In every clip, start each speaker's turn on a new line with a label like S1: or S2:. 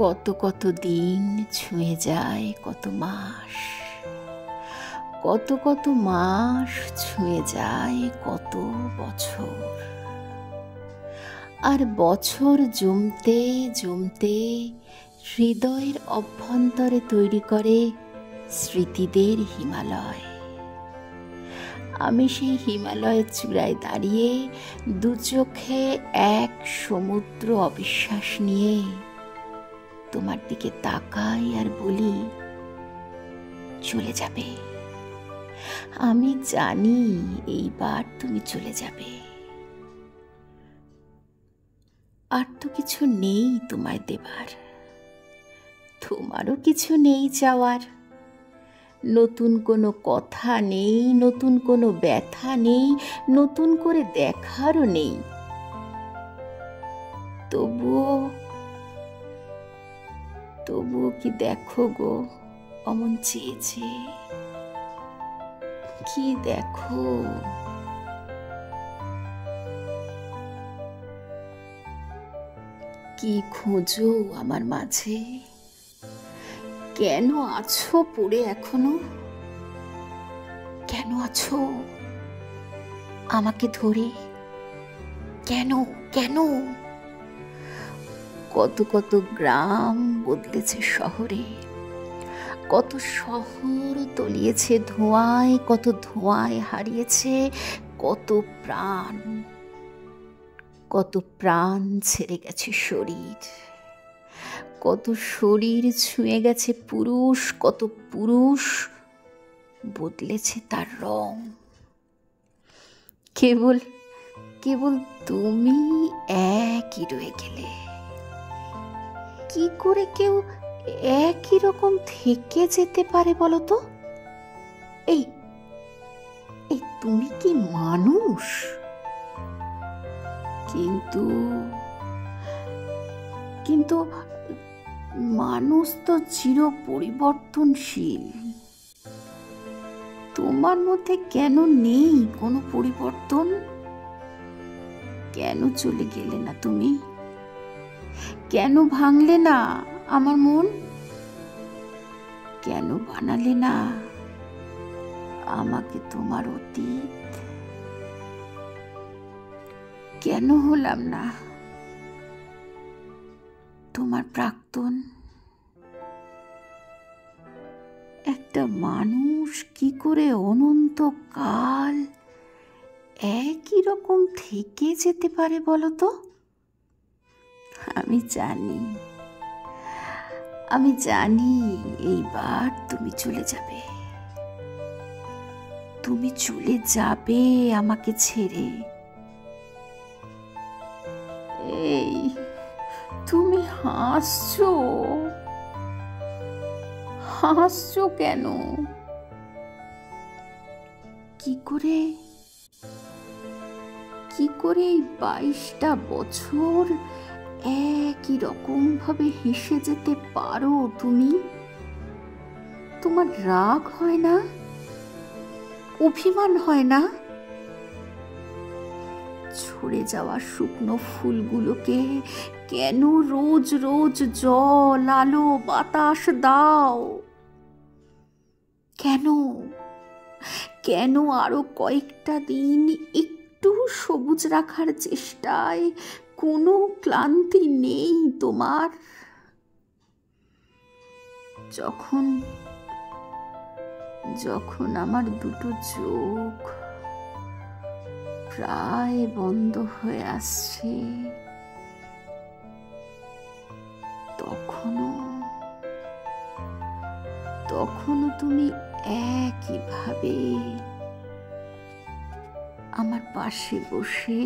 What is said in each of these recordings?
S1: কত কত দিন ছুঁয়ে যায়, কত মাস, কত কত মাস ছুঁয়ে যায়, কত বছর। আর বছর জমতে জমতে হৃদয়ের অভ্যন্তরে তৈরি করে স্মৃতিদের হিমালয়। আমি সেই হিমালয়ের চূড়ায় দাঁড়িয়ে দু চোখে এক সমুদ্র অবিশ্বাস নিয়ে তোমার দিকে তাকাই আর বলি, চলে যাবে। আমি জানি এইবার তুমি চলে যাবে। আর তো কিছু নেই তোমায় দেবার, তোমারও কিছু নেই চাওয়ার। নতুন কোনো কথা নেই, নতুন কোনো ব্যথা নেই, নতুন করে দেখারও নেই। তবুও কি দেখো গো অমন চেয়ে চেয়ে? কি দেখো? কি খোঁজো আমার মাঝে? কেন আছো পড়ে এখনো? কেন আছো আমাকে ধরে? কেন কেন? কত কত গ্রাম বদলেছে শহরে, কত শহর তলিয়েছে ধোঁয়ায়, কত ধোঁয়ায় হারিয়েছে কত প্রাণ। কত প্রাণ ছেড়ে গেছে শরীর, কত শরীর ছুঁয়ে গেছে পুরুষ, কত পুরুষ বদলেছে তার রং। কেবল কেবল তুমি একই রয়ে গেলে। কি করে কেউ একই রকম থেকে যেতে পারে বলো তো? এই এই তুমি কি মানুষ? কিন্তু কিন্তু মানুষ তো চির পরিবর্তনশীল। তোমার মধ্যে কেন নেই কোনো পরিবর্তন? কেন চলে গেলে না তুমি? কেন ভাঙলে না আমার মন? কেন বানালে না আমাকে তোমার অতীত? কেন হলাম না তোমার প্রাক্তন? একটা মানুষ কি করে অনন্তকাল একই রকম থেকে যেতে পারে বলো তো? আমি জানি এইবার তুমি চলে যাবে। তুমি চলে যাবে আমাকে ছেড়ে। এই তুমি হাসছো? হাসছো কেন? কি করে 22টা বছর একই রকম ভাবে হেসে যেতে পারো তুমি? তোমার রাগ হয় না? অভিমান হয় না? ঝরে যাওয়া শুকনো ফুলগুলোকে কেন রোজ রোজ জল, আলো, বাতাস দাও? কেন কেন আরো কয়েকটা দিন একটু সবুজ রাখার চেষ্টায় কোনো ক্লান্তি নেই তোমার? যখন আমার দুটো চোখ প্রায় বন্ধ হয়ে আসছে, তখনও তুমি একইভাবে আমার পাশে বসে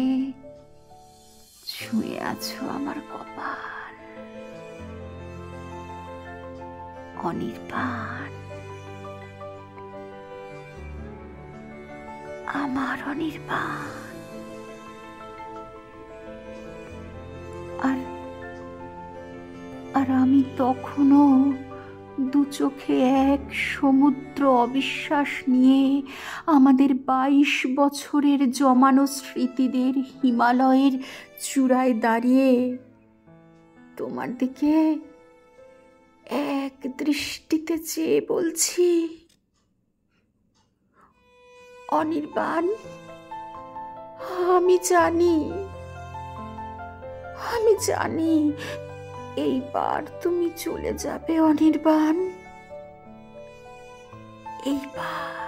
S1: ছুঁয়ে আছো আমার কপাল। অনির্বাণ, আমার অনির্বাণ। আর আমি তখনও দু চোখে এক সমুদ্র অবিশ্বাস নিয়ে আমাদের 22 বছরের জমানো স্মৃতিদের হিমালয়ের চূড়ায় দাঁড়িয়ে তোমার দিকে এক দৃষ্টিতে চেয়ে বলছি, অনির্বাণ, আমি জানি, আমি জানি এইবার তুমি চলে যাবে অনির্বাণ, এইবার।